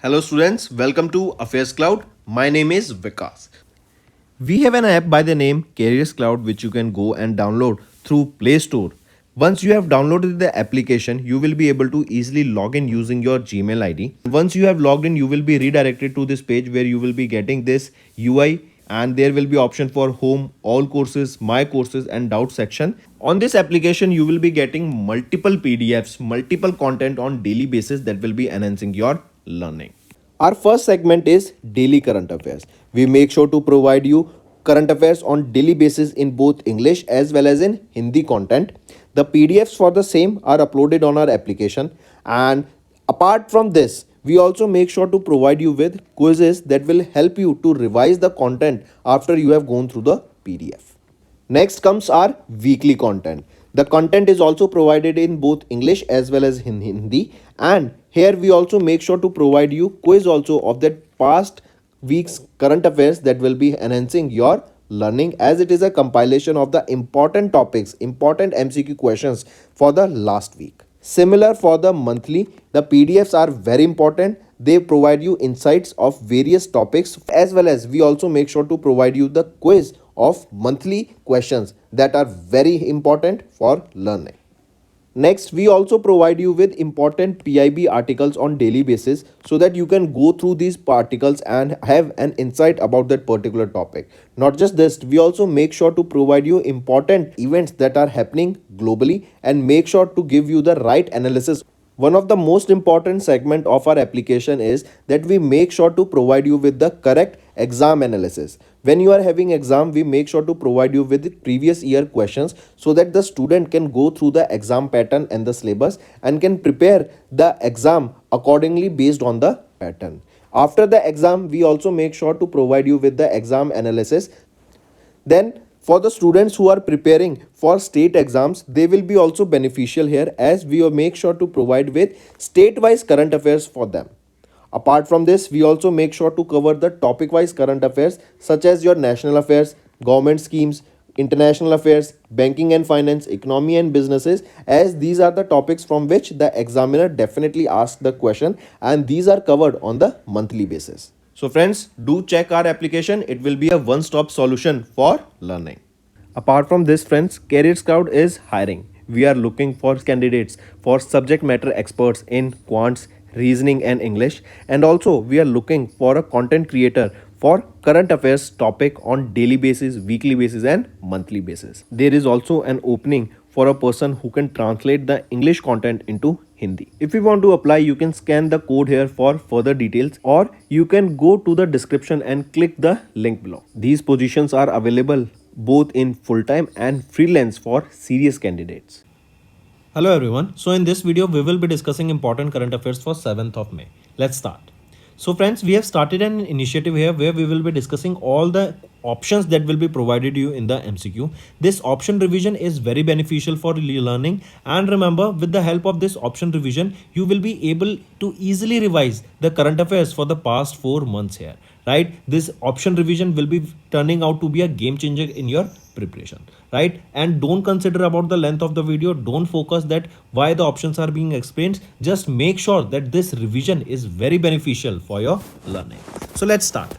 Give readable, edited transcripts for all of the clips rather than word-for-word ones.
Hello students, welcome to AffairsCloud. My name is Vikas. We have an app by the name CareersCloud which you can go and download through Play Store. Once you have downloaded the application, you will be able to easily log in using your Gmail ID. Once you have logged in, you will be redirected to this page where you will be getting this UI and there will be option for home, all courses, my courses and doubt section. On this application, you will be getting multiple PDFs, multiple content on daily basis that will be enhancing your learning. Our first segment is daily current affairs. We make sure to provide you current affairs on daily basis in both English as well as in Hindi content. The PDFs for the same are uploaded on our application, and apart from this, we also make sure to provide you with quizzes that will help you to revise the content after you have gone through the PDF. Next comes our weekly content. The content is also provided in both English as well as in Hindi, and here we also make sure to provide you quiz also of that past week's current affairs that will be enhancing your learning, as it is a compilation of the important topics, important MCQ questions for the last week. Similar for the monthly, the PDFs are very important. They provide you insights of various topics, as well as we also make sure to provide you the quiz of monthly questions that are very important for learning. Next, we also provide you with important PIB articles on daily basis so that you can go through these articles and have an insight about that particular topic. Not just this, we also make sure to provide you important events that are happening globally and make sure to give you the right analysis. One of the most important segment of our application is that we make sure to provide you with the correct exam analysis. When you are having exam, we make sure to provide you with previous year questions so that the student can go through the exam pattern and the syllabus and can prepare the exam accordingly based on the pattern. After the exam, we also make sure to provide you with the exam analysis. Then for the students who are preparing for state exams, they will be also beneficial here, as we will make sure to provide with state-wise current affairs for them. Apart from this, we also make sure to cover the topic-wise current affairs such as your national affairs, government schemes, international affairs, banking and finance, economy and businesses, as these are the topics from which the examiner definitely asks the question, and these are covered on the monthly basis. So friends, do check our application. It will be a one-stop solution for learning. Apart from this, friends, CareersCloud is hiring. We are looking for candidates for subject matter experts in quants, reasoning and English, and also we are looking for a content creator for current affairs topic on daily basis, weekly basis and monthly basis. There is also an opening for a person who can translate the English content into Hindi. If you want to apply, you can scan the code here for further details, or you can go to the description and click the link below. These positions are available both in full-time and freelance for serious candidates. Hello everyone. So in this video, we will be discussing important current affairs for 7th of May. Let's start. So friends, we have started an initiative here where we will be discussing all the options that will be provided you in the MCQ. This option revision is very beneficial for learning, and remember, with the help of this option revision, you will be able to easily revise the current affairs for the past 4 months here, right? This option revision will be turning out to be a game changer in your preparation, right? And don't consider about the length of the video. Don't focus that why the options are being explained. Just make sure that this revision is very beneficial for your learning. So let's start.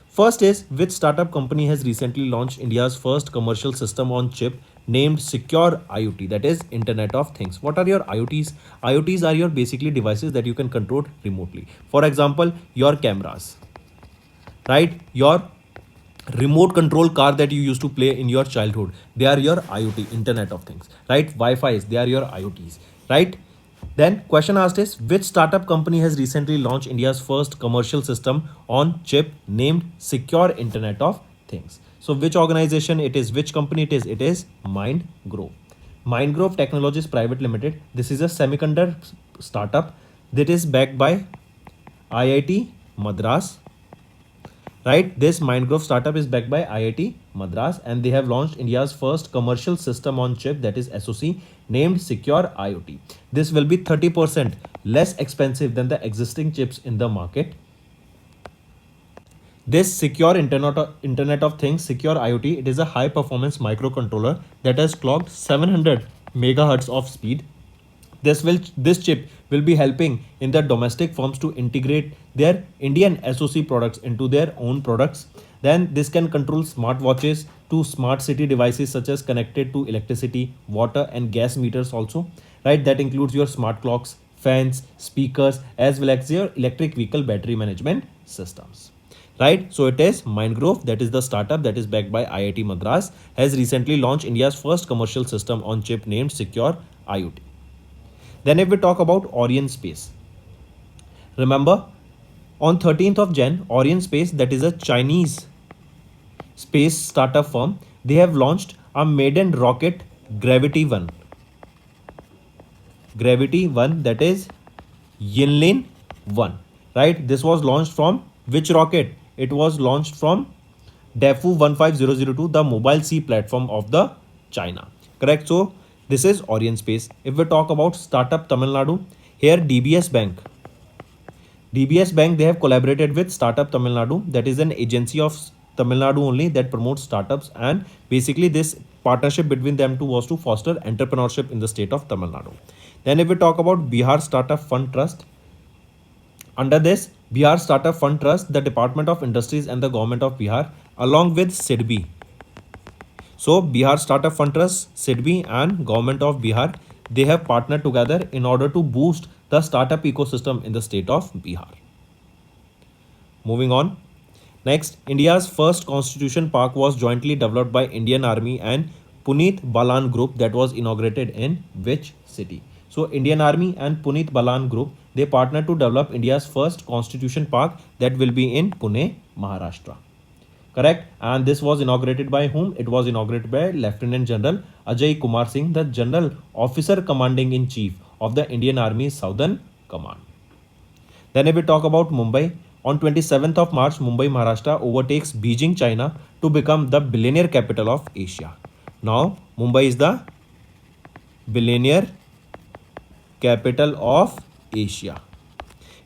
First is, which startup company has recently launched India's first commercial system on chip named Secure IoT, that is Internet of Things. What are your IoTs? IoTs are your basically devices that you can control remotely. For example, your cameras, right? Your remote control car that you used to play in your childhood, they are your IoT, Internet of Things, right? Wi-Fi's, they are your IoTs, right? Then question asked is, which startup company has recently launched India's first commercial system on chip named Secure Internet of Things? So which organization it is, which company it is? It is Mindgrove. Mindgrove Technologies Private Limited. This is a semiconductor startup that is backed by IIT Madras. Right, this Mindgrove startup is backed by IIT Madras, and they have launched India's first commercial system on chip, that is SoC, named Secure IoT. This will be 30% less expensive than the existing chips in the market. This Secure Internet of Things, Secure IoT, it is a high performance microcontroller that has clocked 700 megahertz of speed, This chip will be helping in the domestic firms to integrate their Indian SoC products into their own products. Then this can control smartwatches to smart city devices such as connected to electricity, water and gas meters also, right? That includes your smart clocks, fans, speakers, as well as your electric vehicle battery management systems. Right, so it is Mindgrove, that is the startup that is backed by IIT Madras, has recently launched India's first commercial system on chip named Secure IoT. Then if we talk about Orion Space, remember on 13th of Jan, Orion Space, that is a Chinese space startup firm, they have launched a maiden rocket Gravity 1. Gravity 1, that is Yinlin 1, right? This was launched from which rocket? It was launched from Defu 15002, the mobile sea platform of the China. Correct? So this is Orion Space. If we talk about startup Tamil Nadu, here DBS Bank. DBS Bank, they have collaborated with Startup Tamil Nadu, that is an agency of Tamil Nadu only that promotes startups, and basically this partnership between them two was to foster entrepreneurship in the state of Tamil Nadu. Then if we talk about Bihar Startup Fund Trust, under this Bihar Startup Fund Trust, the Department of Industries and the Government of Bihar along with SIDBI. So Bihar Startup Fund Trust, SIDBI and Government of Bihar, they have partnered together in order to boost the startup ecosystem in the state of Bihar. Moving on. Next, India's first Constitution Park was jointly developed by Indian Army and Puneet Balan Group, that was inaugurated in which city? So Indian Army and Puneet Balan Group, they partnered to develop India's first Constitution Park that will be in Pune, Maharashtra. Correct? And this was inaugurated by whom? It was inaugurated by Lieutenant General Ajay Kumar Singh, the General Officer Commanding in Chief of the Indian Army's Southern Command. Then if we talk about Mumbai, on 27th of March, Mumbai, Maharashtra overtakes Beijing, China to become the billionaire capital of Asia. Now, Mumbai is the billionaire capital of Asia.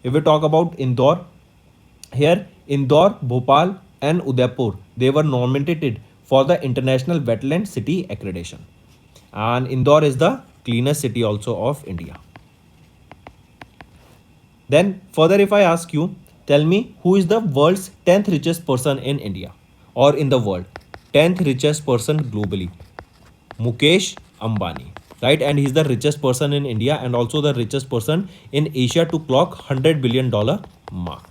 If we talk about Indore, here Indore, Bhopal and Udaipur, they were nominated for the International Wetland City accreditation. And Indore is the cleanest city also of India. Then further if I ask you, tell me who is the world's 10th richest person in India or in the world? 10th richest person globally. Mukesh Ambani, right? And he's the richest person in India and also the richest person in Asia to clock $100 billion mark.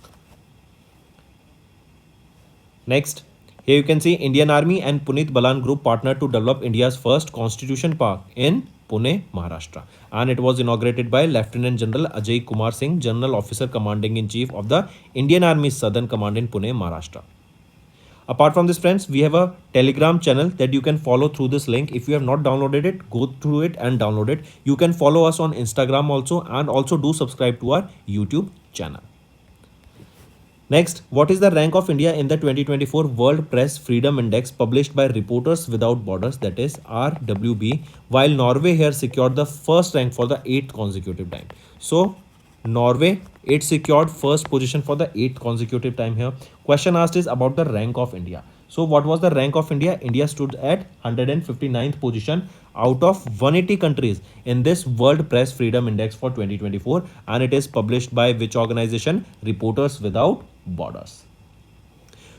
Next, here you can see Indian Army and Puneet Balan Group partnered to develop India's first Constitution Park in Pune, Maharashtra. And it was inaugurated by Lieutenant General Ajay Kumar Singh, General Officer Commanding in Chief of the Indian Army's Southern Command in Pune, Maharashtra. Apart from this, friends, we have a Telegram channel that you can follow through this link. If you have not downloaded it, go through it and download it. You can follow us on Instagram also, and also do subscribe to our YouTube channel. Next, what is the rank of India in the 2024 World Press Freedom Index published by Reporters Without Borders, that is RWB, while Norway here secured the first rank for the 8th consecutive time. So Norway, it secured first position for the 8th consecutive time here. Question asked is about the rank of India. So what was the rank of India? India stood at 159th position out of 180 countries in this World Press Freedom Index for 2024, and it is published by which organization? Reporters Without Borders.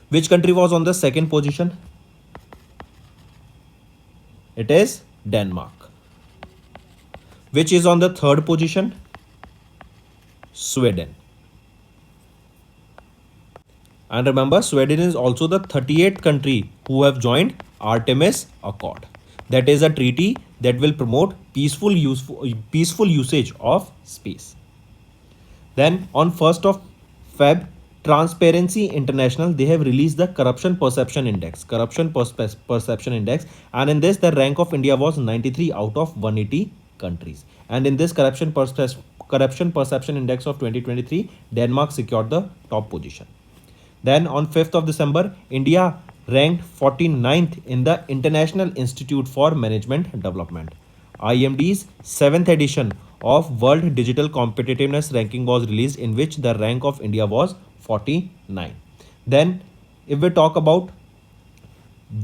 Which country was on the second position? It is Denmark. Which is on the third position? Sweden. And remember, Sweden is also the 38th country who have joined Artemis Accord. That is a treaty that will promote peaceful usage of space. Then on 1st of Feb, Transparency International, they have released the Corruption Perception Index. And in this, the rank of India was 93 out of 180 countries. And in this Corruption Perception Index of 2023, Denmark secured the top position. Then on 5th of December, India ranked 49th in the International Institute for Management Development. IMD's 7th edition of World Digital Competitiveness Ranking was released, in which the rank of India was 49. Then if we talk about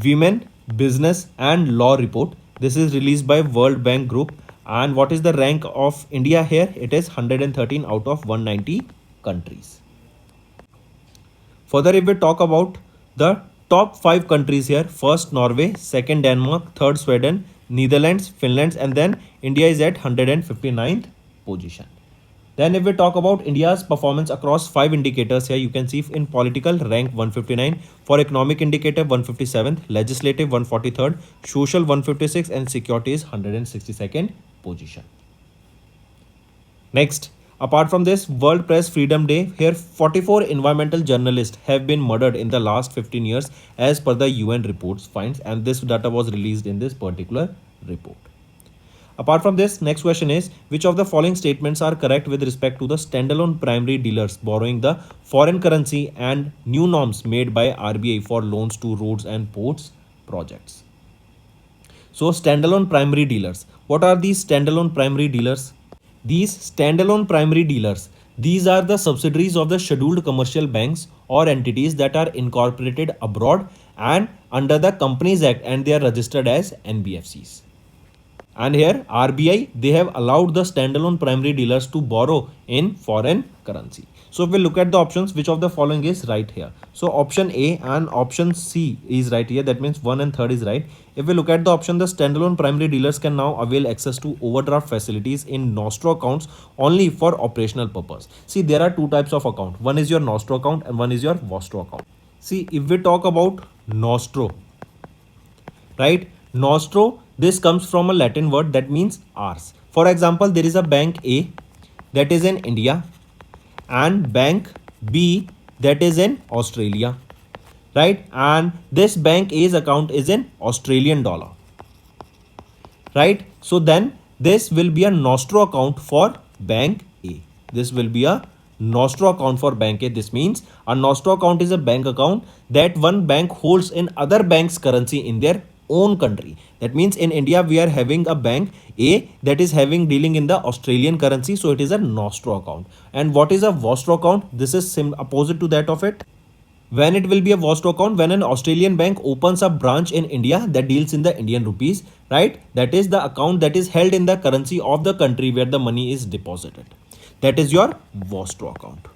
Women, Business and Law Report, this is released by World Bank Group, And what is the rank of India here? It is 113 out of 190 countries. Further, if we talk about the top 5 countries here, first Norway, second Denmark, third Sweden, Netherlands, Finland, and then India is at 159th position. Then if we talk about India's performance across 5 indicators here, you can see in political rank 159, for economic indicator 157th, legislative 143rd, social 156, and security is 162nd position. Next, apart from this World Press Freedom Day, here 44 environmental journalists have been murdered in the last 15 years as per the UN reports finds, and this data was released in this particular report. Apart from this, next question is, which of the following statements are correct with respect to the standalone primary dealers borrowing the foreign currency and new norms made by RBI for loans to roads and ports projects? So standalone primary dealers. What are these standalone primary dealers? These standalone primary dealers, these are the subsidiaries of the scheduled commercial banks or entities that are incorporated abroad and under the Companies Act, and they are registered as NBFCs. And here RBI, they have allowed the standalone primary dealers to borrow in foreign currency. So if we look at the options, which of the following is right here? So option A and option C is right here. That means 1 and 3rd is right. If we look at the option, the standalone primary dealers can now avail access to overdraft facilities in Nostro accounts only for operational purpose. See, there are two types of account. One is your Nostro account and one is your Vostro account. See, if we talk about Nostro, right? Nostro, this comes from a Latin word that means ours. For example, there is a bank A that is in India and bank B that is in Australia, right? And this bank A's account is in Australian dollar, right? So then this will be a Nostro account for bank A. This will be a Nostro account for bank A. This means a Nostro account is a bank account that one bank holds in other bank's currency in their own country. That means in India we are having a bank A that is having dealing in the Australian currency, so it is a Nostro account. And what is a Vostro account? This is opposite to that of it. When it will be a Vostro account, when an Australian bank opens a branch in India that deals in the Indian rupees, right? That is the account that is held in the currency of the country where the money is deposited. That is your Vostro account.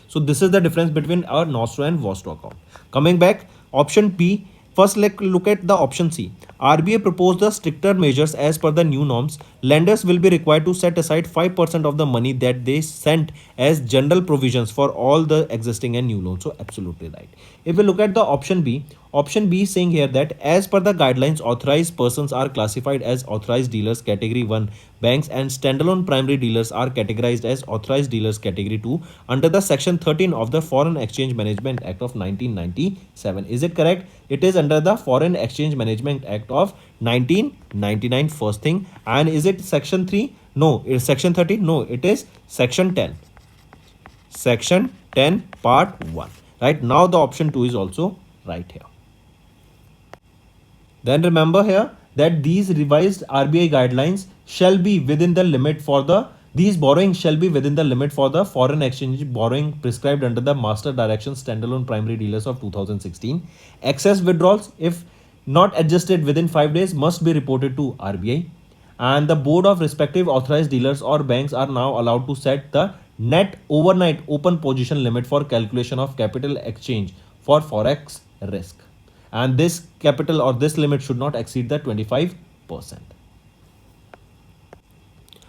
So this is the difference between our Nostro and Vostro account. Coming back, option P. First, let's look at the option C. RBI proposed the stricter measures as per the new norms. Lenders will be required to set aside 5% of the money that they sent as general provisions for all the existing and new loans. So absolutely right. If we look at the option B is saying here that as per the guidelines, authorized persons are classified as authorized dealers category 1 banks, and standalone primary dealers are categorized as authorized dealers category 2 under the section 13 of the Foreign Exchange Management Act of 1997. Is it correct? It is under the Foreign Exchange Management Act of 1999, first thing. And is it section 3? No. It is section 13? No, it is section 10. Section 10 part 1. Right now the option 2 is also right here. Then remember here that these revised RBI guidelines shall be within the limit for these borrowings shall be within the limit for the foreign exchange borrowing prescribed under the Master Direction Standalone Primary Dealers of 2016. Excess withdrawals, if not adjusted within 5 days, must be reported to RBI. And the board of respective authorized dealers or banks are now allowed to set the net overnight open position limit for calculation of capital exchange for forex risk. And this capital or this limit should not exceed the 25%.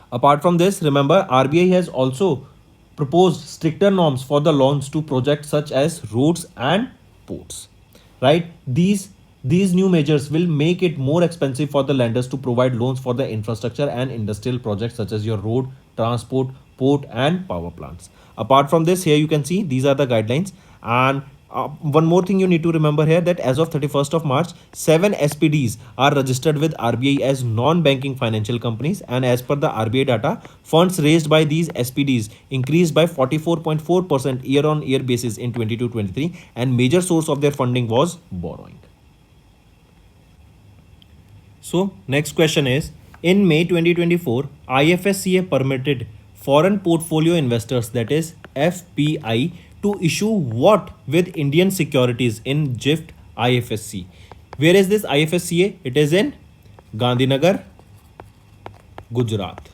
Apart from this, remember RBI has also proposed stricter norms for the loans to projects such as roads and ports. Right? These new measures will make it more expensive for the lenders to provide loans for the infrastructure and industrial projects such as your road, transport, port and power plants. Apart from this, here you can see these are the guidelines. And one more thing you need to remember here, that as of 31st of March, 7 SPDs are registered with RBI as non-banking financial companies, and as per the RBI data, funds raised by these SPDs increased by 44.4% year-on-year basis in 22-23, and major source of their funding was borrowing. So next question is, in May 2024, IFSCA permitted foreign portfolio investors, that is FPI, to issue what with Indian securities in GIFT IFSC. Where is this IFSCA? It is in Gandhinagar, Gujarat.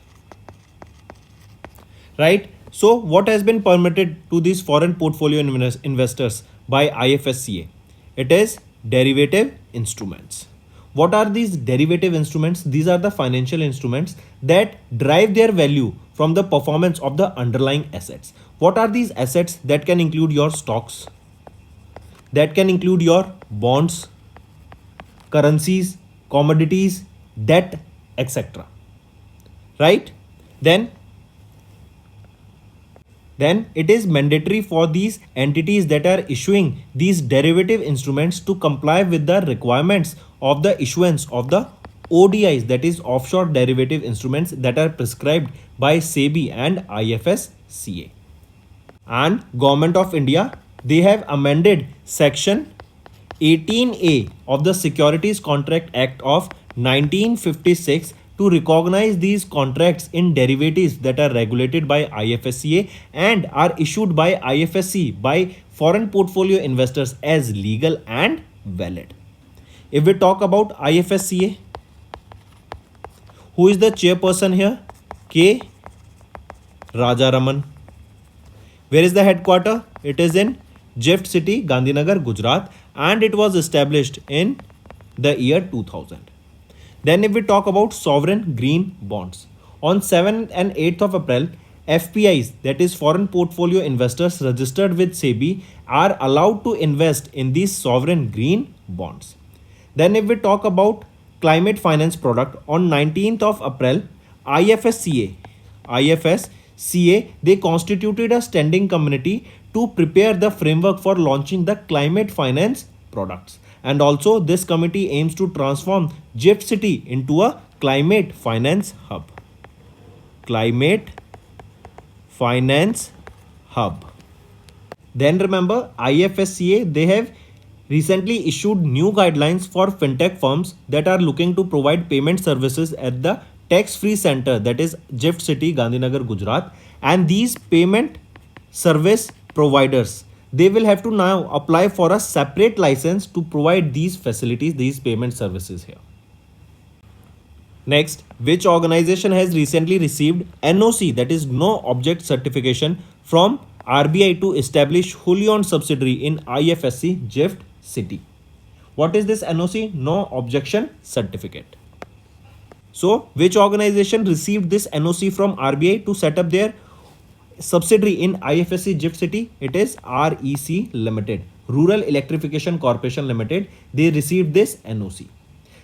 Right? So, what has been permitted to these foreign portfolio investors by IFSCA? It is derivative instruments. What are these derivative instruments? These are the financial instruments that derive their value from the performance of the underlying assets. What are these assets? That can include your stocks, that can include your bonds, currencies, commodities, debt, etc. Right? Then it is mandatory for these entities that are issuing these derivative instruments to comply with the requirements of the issuance of the ODIs, that is offshore derivative instruments, that are prescribed by SEBI and IFSCA. And Government of India, they have amended section 18A of the Securities Contract Act of 1956 to recognize these contracts in derivatives that are regulated by IFSCA and are issued by IFSC by foreign portfolio investors as legal and valid. If we talk about IFSCA, who is the chairperson here? K. Rajaraman. Where is the headquarter? It is in GIFT City, Gandhinagar, Gujarat, and it was established in the year 2000. Then if we talk about sovereign green bonds, on 7th and 8th of April, FPIs, that is foreign portfolio investors registered with SEBI, are allowed to invest in these sovereign green bonds. Then if we talk about climate finance product, on 19th of April, IFSCA, they constituted a standing committee to prepare the framework for launching the climate finance products. And also this committee aims to transform GIFT City into a climate finance hub. Climate finance hub. Then remember, IFSCA, they have recently issued new guidelines for fintech firms that are looking to provide payment services at the tax-free center, that is GIFT City, Gandhinagar, Gujarat. And these payment service providers, they will have to now apply for a separate license to provide these facilities, these payment services here. Next, which organization has recently received NOC, that is no object certification, from RBI to establish wholly owned subsidiary in IFSC GIFT City? What is this NOC? No objection certificate. So, which organization received this NOC from RBI to set up their subsidiary in IFSC GIFT City? It is REC Limited, Rural Electrification Corporation Limited. They received this NOC.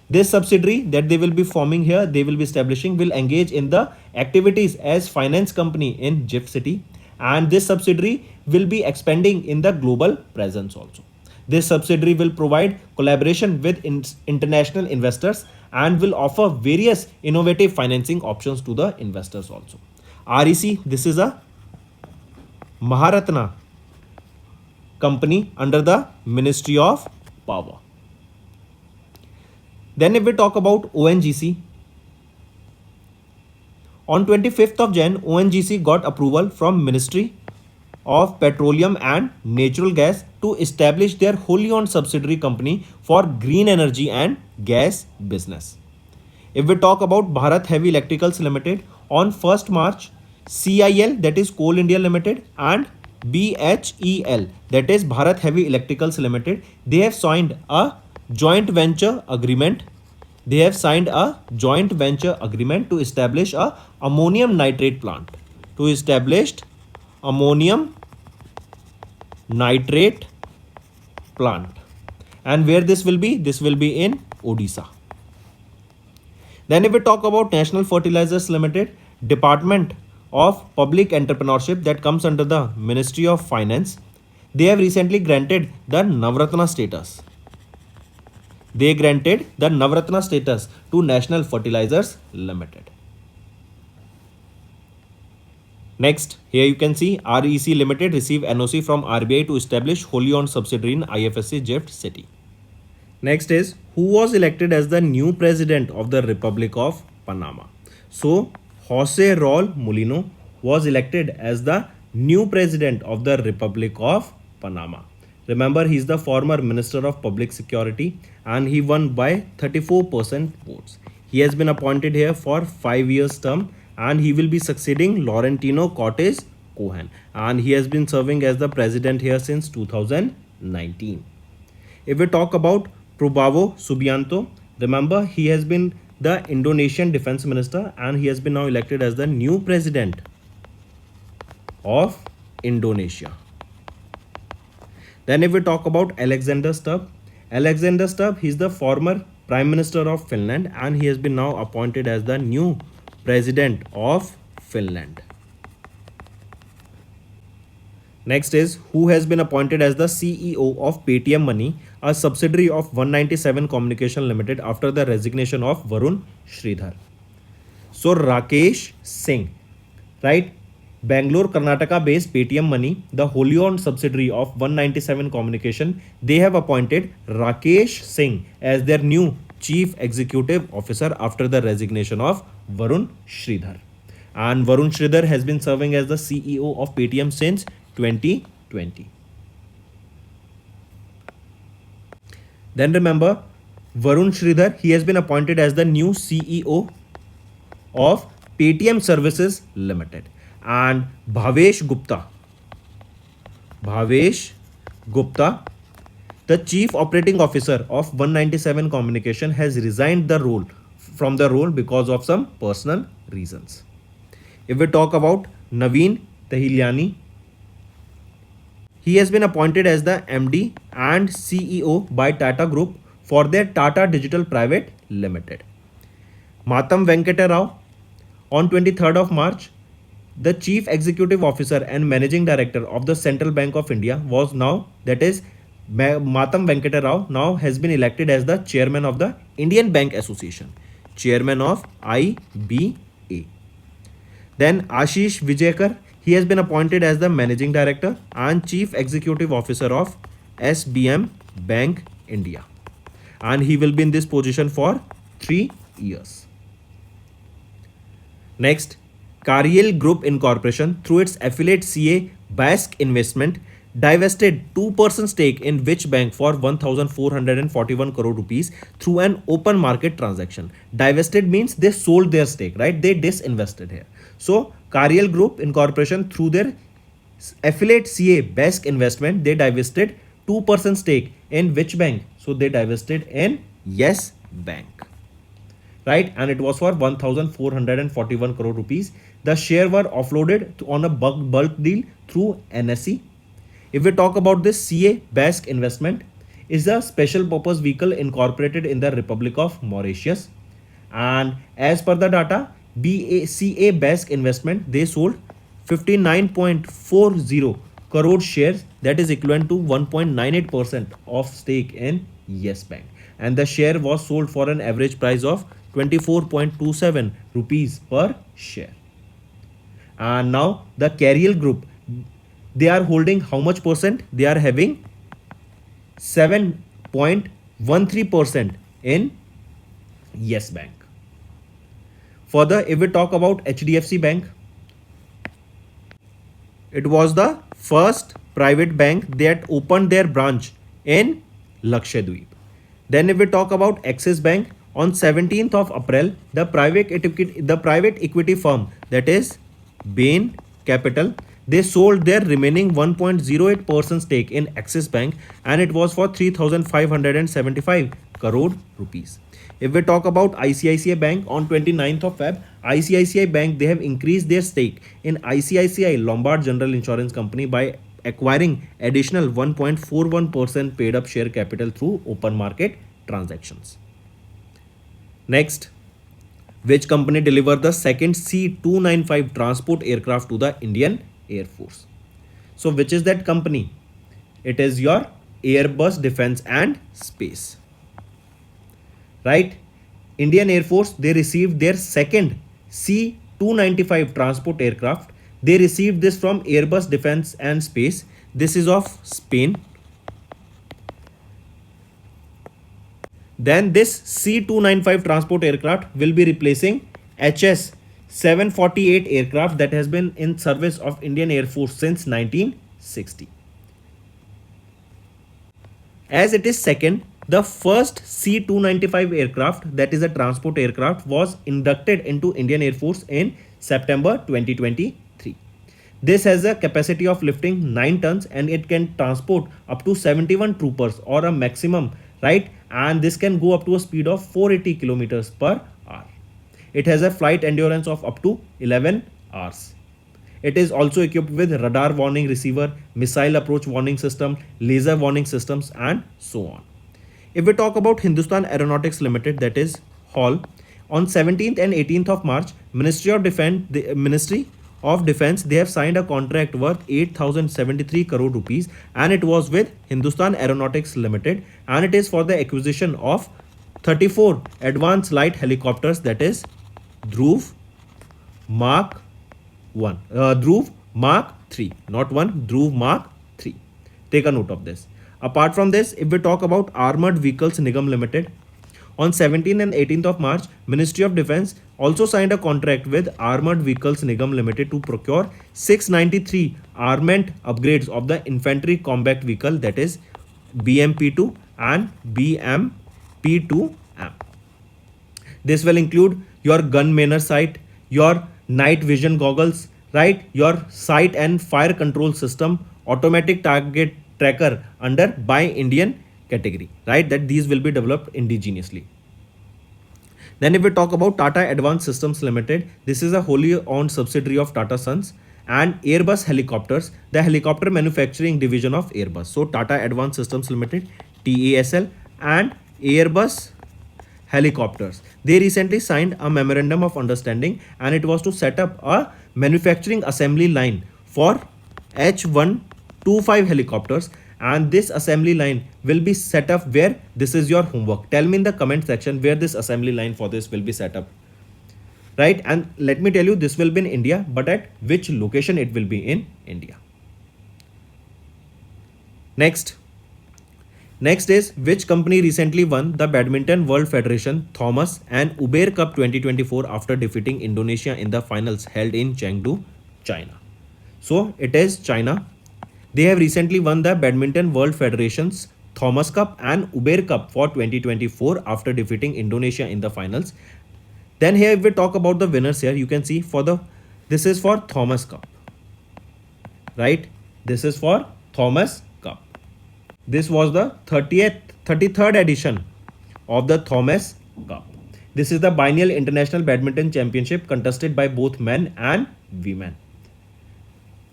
This subsidiary that they will be forming here, they will be establishing, will engage in the activities as finance company in GIFT City, and this subsidiary will be expanding in the global presence also. This subsidiary will provide collaboration with international investors and will offer various innovative financing options to the investors also. REC, this is a Maharatna company under the Ministry of Power. Then if we talk about ONGC, on 25th of Jan, ONGC got approval from Ministry of Petroleum and Natural Gas to establish their wholly owned subsidiary company for green energy and gas business. If we talk about Bharat Heavy Electricals Limited, on 1st March, CIL, that is Coal India Limited, and BHEL, that is Bharat Heavy Electricals Limited, they have signed a joint venture agreement. They have signed a joint venture agreement to establish a ammonium nitrate plant. To establish ammonium nitrate plant. And where this will be? This will be in Odisha. Then if we talk about National Fertilizers Limited, Department of Public Entrepreneurship, that comes under the Ministry of Finance, they have recently granted the Navratna status. They granted the Navratna status to National Fertilizers Limited. Next, here you can see REC Limited received NOC from RBI to establish wholly owned subsidiary in IFSC GIFT City. Next is, who was elected as the new president of the Republic of Panama? So, Jose Raul Molino was elected as the new president of the Republic of Panama. Remember, he is the former Minister of Public Security and he won by 34% votes. He has been appointed here for 5 years term, and he will be succeeding Laurentino Cortez Cohen, and he has been serving as the president here since 2019. If we talk about Prabowo Subianto, remember he has been the Indonesian defense minister, and he has been now elected as the new president of Indonesia. Then if we talk about Alexander Stubb, he is the former Prime Minister of Finland, and he has been now appointed as the new President of Finland. Next is who has been appointed as the CEO of Paytm Money, a subsidiary of 197 Communication Limited after the resignation of Varun Sridhar. So Rakesh Singh, right? Bangalore, Karnataka based Paytm Money, the wholly owned subsidiary of 197 Communication, they have appointed Rakesh Singh as their new Chief Executive Officer after the resignation of Varun Sridhar. And Varun Sridhar has been serving as the CEO of Paytm since 2020. Then remember, Varun Sridhar, he has been appointed as the new CEO of Paytm Services Limited. And Bhavesh Gupta, the Chief Operating Officer of 197 Communication, has resigned from the role because of some personal reasons. If we talk about Naveen Tahiliani, he has been appointed as the MD and CEO by Tata Group for their Tata Digital Private Limited. Matam Venkata Rao, on 23rd of March, the Chief Executive Officer and Managing Director of the Central Bank of India was now, that is, Matam Venkata Rao now has been elected as the Chairman of the Indian Bank Association, Chairman of IBA. Then Ashish Vijayakar, he has been appointed as the Managing Director and Chief Executive Officer of SBM Bank India, and he will be in this position for 3 years. Next, Cargill Group Incorporation, through its affiliate CA Basque Investment, divested 2% stake in which bank for 1,441 crore rupees through an open market transaction. Divested means they sold their stake, right? They disinvested here. So Cargill Group Incorporation, through their affiliate CA Basque Investment, they divested 2% stake in which bank? So they divested in Yes Bank, right? And it was for 1,441 crore rupees. The share were offloaded on a bulk deal through NSE. If we talk about this, CA Basque Investment is a special purpose vehicle incorporated in the Republic of Mauritius. And as per the data, CA Basque Investment, they sold 59.40 crore shares, that is equivalent to 1.98% of stake in Yes Bank. And the share was sold for an average price of 24.27 rupees per share. And now the Cargill Group, they are holding how much percent? They are having 7.13% in Yes Bank. Further, if we talk about HDFC Bank, it was the first private bank that opened their branch in Lakshadweep. Then if we talk about Axis Bank, on 17th of April, the private equity firm, that is Bain Capital, they sold their remaining 1.08% stake in Axis Bank, and it was for 3,575 crore rupees. If we talk about ICICI Bank, on 29th of Feb, ICICI Bank, they have increased their stake in ICICI Lombard General Insurance Company by acquiring additional 1.41% paid up share capital through open market transactions. Next, which company delivered the second C-295 transport aircraft to the Indian Air Force? So which is that company? It is your Airbus Defence and Space, right? Indian Air Force, they received their second C-295 transport aircraft. They received this from Airbus Defence and Space. This is of Spain. Then this C-295 transport aircraft will be replacing HS-748 aircraft that has been in service of Indian Air Force since 1960. As it is second, the first C-295 aircraft, that is a transport aircraft, was inducted into Indian Air Force in September 2023. This has a capacity of lifting 9 tons and it can transport up to 71 troopers or a maximum, right? And this can go up to a speed of 480 kilometers per hour. It has a flight endurance of up to 11 hours. It is also equipped with radar warning receiver, missile approach warning system, laser warning systems, and so on. If we talk about Hindustan Aeronautics Limited, that is HAL, on 17th and 18th of March, Ministry of Defense, they have signed a contract worth 8,073 crore rupees, and it was with Hindustan Aeronautics Limited, and it is for the acquisition of 34 advanced light helicopters, that is Dhruv Mark 1, Dhruv Mark 3, not 1, Dhruv Mark 3. Take a note of this. Apart from this, if we talk about Armored Vehicles Nigam Limited, on 17th and 18th of March, Ministry of Defense also signed a contract with Armored Vehicles Nigam Limited to procure 693 armament upgrades of the Infantry Combat Vehicle, that is BMP-2 and BMP-2M. This will include your gunmanner sight, your night vision goggles, right? Your sight and fire control system, automatic target tracker under Buy Indian category, right? That these will be developed indigenously. Then if we talk about Tata Advanced Systems Limited, this is a wholly owned subsidiary of Tata Sons, and Airbus Helicopters, the helicopter manufacturing division of Airbus. So Tata Advanced Systems Limited, TASL, and Airbus Helicopters, they recently signed a memorandum of understanding, and it was to set up a manufacturing assembly line for H125 helicopters, and this assembly line will be set up where. This is your homework. Tell me in the comment section where this assembly line for this will be set up, right? And let me tell you, this will be in India, but at which location it will be in India. Next is which company recently won the Badminton World Federation Thomas and Uber Cup 2024 after defeating Indonesia in the finals held in Chengdu, China. So it is China. They have recently won the Badminton World Federation's Thomas Cup and Uber Cup for 2024 after defeating Indonesia in the finals. Then here if we talk about the winners here, you can see this is for Thomas Cup, right? This is for Thomas Cup. This was the 33rd edition of the Thomas Cup. This is the biennial international badminton championship contested by both men and women.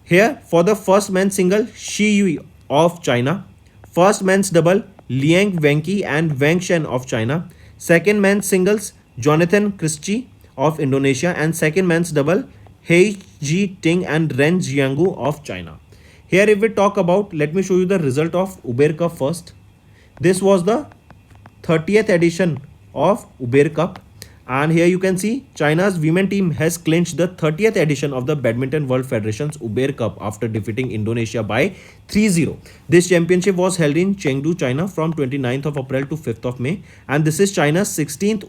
Here for the first men's single, Shi Yui of China. First men's double, Liang Wenqi and Wang Shen of China. Second men's singles, Jonathan Christie of Indonesia. And second men's double, Hei Ji Ting and Ren Jianggu of China. Here if we talk about, let me show you the result of Uber Cup first. This was the 30th edition of Uber Cup, and here you can see China's women team has clinched the 30th edition of the Badminton World Federation's Uber Cup after defeating Indonesia by 3-0. This championship was held in Chengdu, China from 29th of April to 5th of May, and this is China's 16th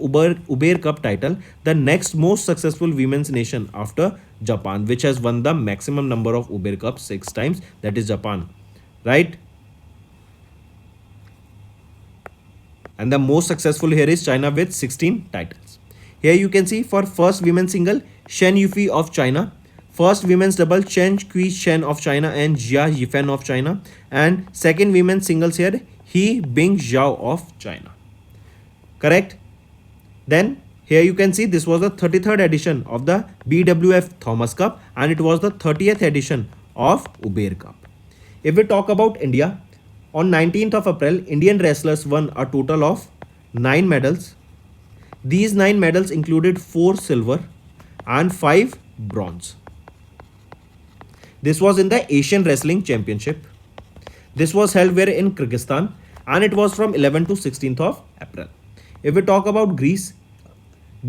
Uber Cup title, the next most successful women's nation after Japan, which has won the maximum number of Uber Cups 6 times, that is Japan, right? And the most successful here is China with 16 titles. Here you can see for first women's single, Shen Yufei of China. First women's double, Chen Kui Shen of China and Jia Yifen of China. And second women's singles here, He Bing Zhao of China. Correct? Then here you can see this was the 33rd edition of the BWF Thomas Cup, and it was the 30th edition of Uber Cup. If we talk about India, on 19th of April, Indian wrestlers won a total of 9 medals. These 9 medals included 4 silver and 5 bronze. This was in the Asian Wrestling Championship. This was held where in Kyrgyzstan, and it was from 11th to 16th of April. If we talk about Greece,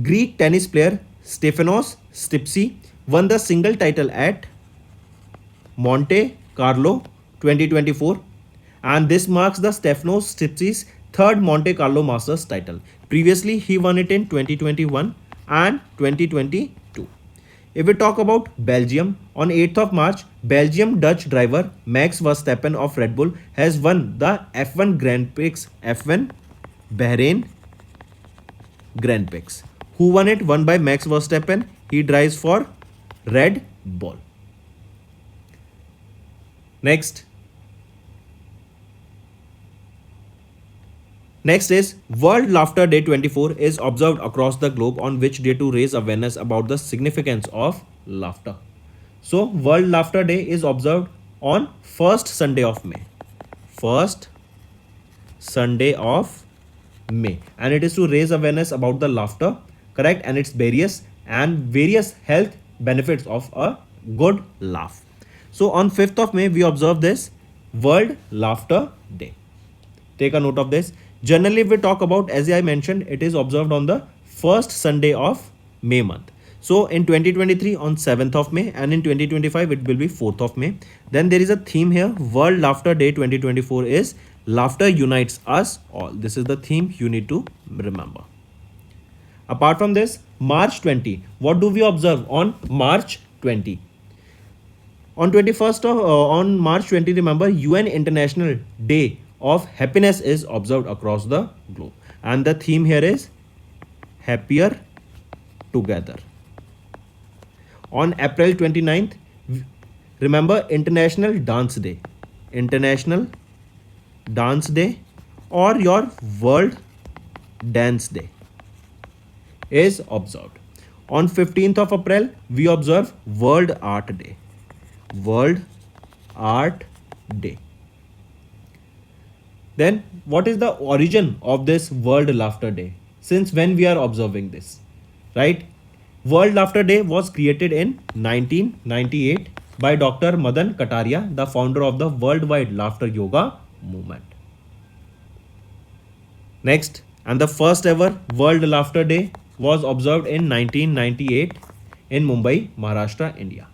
Greek tennis player Stefanos Tsitsipas won the single title at Monte Carlo 2024, and this marks the Stefanos Tsitsipas' third Monte Carlo Masters title. Previously, he won it in 2021 and 2022. If we talk about Belgium, on 8th of March, Belgium Dutch driver Max Verstappen of Red Bull has won the F1 Grand Prix F1 Bahrain Grand Prix. Who won it? Won by Max Verstappen. He drives for Red Bull. Next. Next is World Laughter Day 24 is observed across the globe on which day to raise awareness about the significance of laughter. So World Laughter Day is observed on first Sunday of May. First Sunday of May, and it is to raise awareness about the laughter, correct, and its various health benefits of a good laugh. So on 5th of May we observe this World Laughter Day. Take a note of this. Generally we talk about, as I mentioned, it is observed on the first Sunday of May month. So in 2023 on 7th of May, and in 2025 it will be 4th of May. Then there is a theme here. World Laughter Day 2024 is Laughter Unites Us All. This is the theme you need to remember. Apart from this, March 20. What do we observe on March 20? On March 20, remember, UN International Day of Happiness is observed across the globe. And the theme here is Happier Together. On April 29th, remember, International Dance Day. International Dance Day or your World Dance Day is observed. On 15th of April, we observe World Art Day. World Art Day. Then what is the origin of this World Laughter Day? Since when we are observing this, right? World Laughter Day was created in 1998 by Dr. Madan Kataria, the founder of the worldwide laughter yoga movement. Next, and the first ever World Laughter Day was observed in 1998 in Mumbai, Maharashtra, India.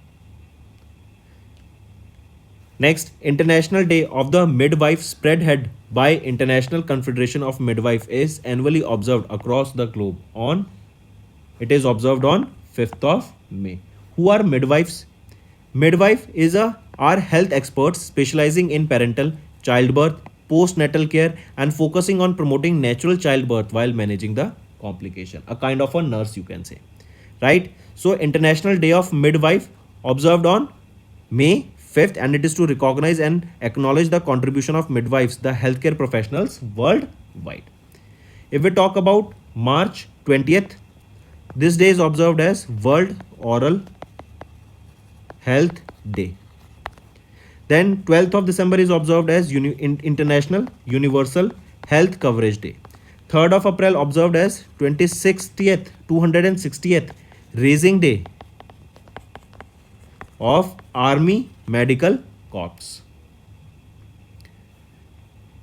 Next, International Day of the Midwife spread head by International Confederation of Midwife is annually observed across the globe on, it is observed on 5th of May. Who are midwives? Midwife are health experts specializing in parental, childbirth, postnatal care and focusing on promoting natural childbirth while managing the complication. A kind of a nurse, you can say, right? So International Day of Midwife observed on May 5th, and it is to recognize and acknowledge the contribution of midwives, the healthcare professionals worldwide. If we talk about March 20th, this day is observed as World Oral Health Day. Then 12th of December is observed as International Universal Health Coverage Day. 3rd of April observed as 260th Raising Day of Army Medical Corps.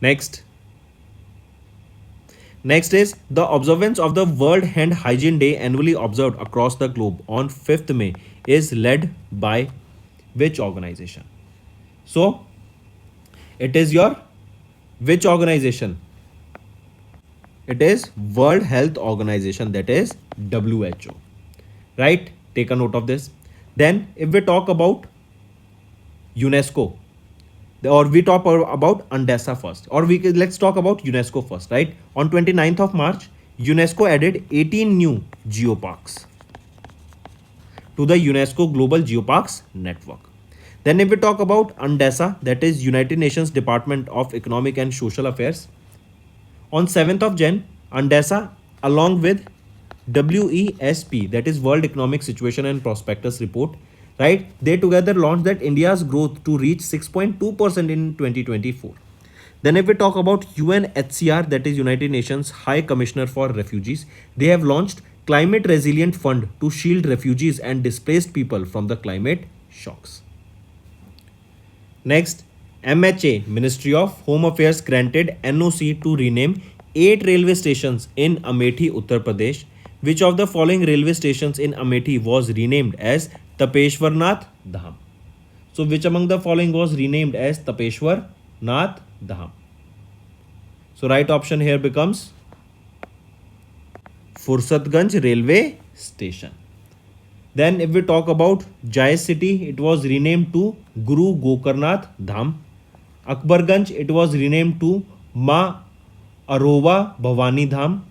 Next is the observance of the World Hand Hygiene Day annually observed across the globe on 5th May is led by which organization? So it is your which organization? It is World Health Organization, that is WHO, right? Take a note of this. Then if we talk about UNESCO, or we talk about UNDESA first, or let's talk about UNESCO first, right? On 29th of March, UNESCO added 18 new geoparks to the UNESCO Global Geoparks Network. Then if we talk about UNDESA, that is United Nations Department of Economic and Social Affairs, on 7th of Jan, UNDESA along with WESP, that is World Economic Situation and Prospectus Report, right? They together launched that India's growth to reach 6.2% in 2024. Then if we talk about UNHCR, that is United Nations High Commissioner for Refugees, they have launched Climate Resilient Fund to shield refugees and displaced people from the climate shocks. Next, MHA, Ministry of Home Affairs, granted NOC to rename 8 railway stations in Amethi, Uttar Pradesh. Which of the following railway stations in Amethi was renamed as Tapeshwar Nath Dham? So which among the following was renamed as Tapeshwar Nath Dham? So right option here becomes Fursatganj Railway Station. Then if we talk about Jai City, it was renamed to Guru Gokarnath Dham. Akbarganj, it was renamed to Ma Arova Bhavani Dham.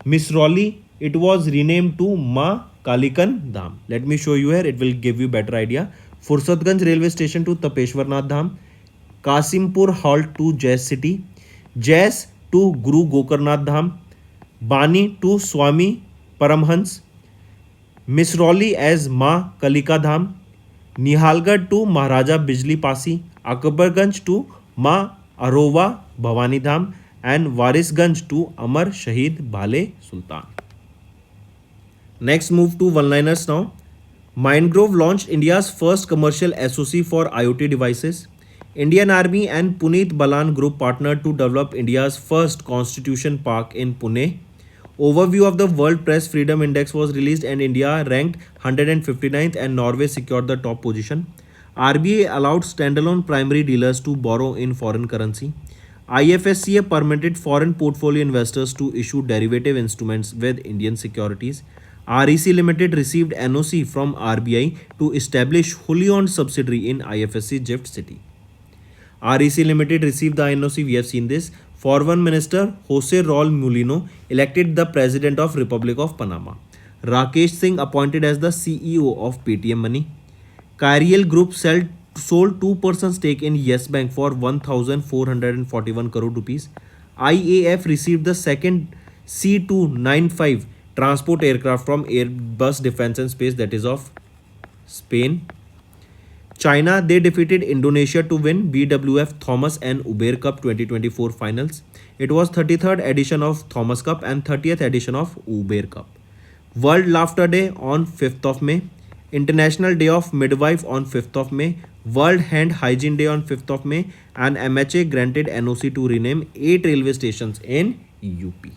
Misroli, it was renamed to Ma Kalikan Dham. Let me show you here, it will give you better idea. Fursatganj railway station to Tapeshwarnath Dham. Kasimpur halt to Jais city. Jais to Guru Gokarnath Dham. Bani to Swami Paramhans. Misroli as Ma Kalika Dham. Nihalgarh to Maharaja Bijli Pasi. Akbarganj to Ma Arova Bhavani Dham. And Warisganj to Amar Shahid Bhale Sultan. Next, move to one-liners now. Mindgrove launched India's first commercial SoC for IoT devices. Indian Army and Puneet Balan Group partnered to develop India's first Constitution Park in Pune. Overview of the World Press Freedom Index was released and India ranked 159th and Norway secured the top position. RBI allowed standalone primary dealers to borrow in foreign currency. IFSCA permitted foreign portfolio investors to issue derivative instruments with Indian securities. REC Limited received NOC from RBI to establish wholly owned subsidiary in IFSC GIFT City. REC Limited received the NOC, we have seen this. Foreign Minister Jose Raul Mulino elected the President of Republic of Panama. Rakesh Singh appointed as the CEO of Paytm Money. Kyriel Group sold 2% stake in Yes Bank for 1,441 crore rupees. IAF received the second C295 transport aircraft from Airbus Defence and Space, that is of Spain. China, they defeated Indonesia to win BWF Thomas and Uber Cup 2024 finals. It was 33rd edition of Thomas Cup and 30th edition of Uber Cup. World Laughter Day on 5th of May. International Day of Midwife on 5th of May. World Hand Hygiene Day on 5th of May. And MHA granted NOC to rename 8 railway stations in UP.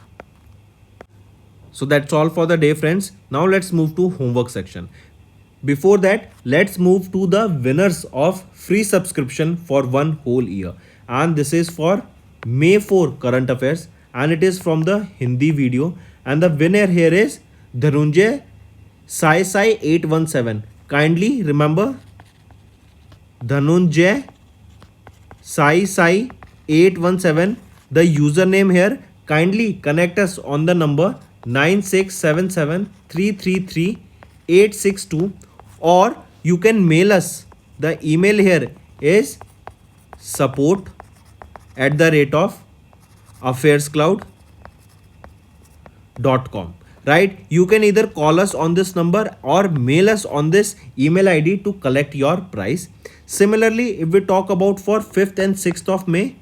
So that's all for the day, friends. Now let's move to homework section. Before that, let's move to the winners of free subscription for one whole year. And this is for May 4 current affairs. And it is from the Hindi video. And the winner here is Dhanunjay Sai 817. Kindly remember Dhanunjay Sai 817. The username here. Kindly connect us on the number 9677333862, or you can mail us. The email here is support@affairscloud.com. Right? You can either call us on this number or mail us on this email ID to collect your prize. Similarly, if we talk about for 5th and 6th of May,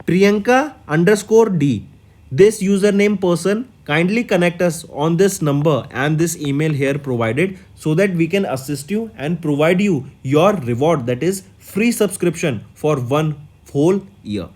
Priyanka_D. This username person, kindly connect us on this number and this email here provided so that we can assist you and provide you your reward, that is free subscription for one whole year.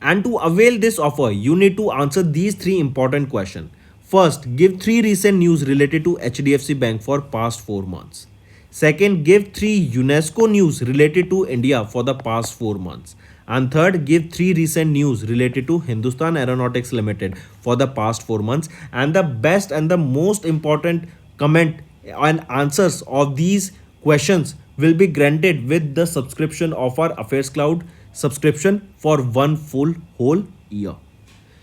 And to avail this offer, you need to answer these 3 important questions. First, give 3 recent news related to HDFC Bank for past 4 months. Second, give 3 UNESCO news related to India for the past 4 months. And third, give 3 recent news related to Hindustan Aeronautics Limited for the past 4 months. And the best and the most important comment and answers of these questions will be granted with the subscription of our Affairs Cloud subscription for one full whole year.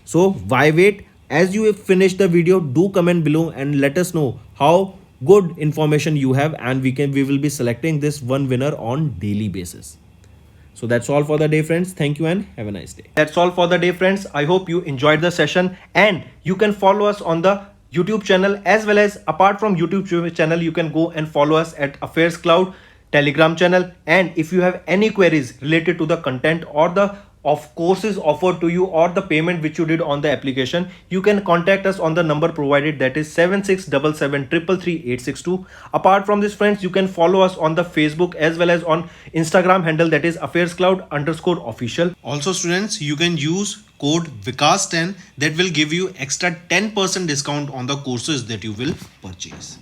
So why wait? As you finish the video, do comment below and let us know how good information you have, and we will be selecting this one winner on daily basis. So that's all for the day, friends. Thank you and have a nice day. That's all for the day, friends. I hope you enjoyed the session, and you can follow us on the YouTube channel, as well as apart from YouTube channel, you can go and follow us at Affairs Cloud Telegram channel. And if you have any queries related to the content or the courses offered to you or the payment which you did on the application, you can contact us on the number provided, that is 7677333862. Apart from this, friends, you can follow us on the Facebook as well as on Instagram handle, that is AffairsCloud_official. Also, students, you can use code Vikas10, that will give you extra 10% discount on the courses that you will purchase.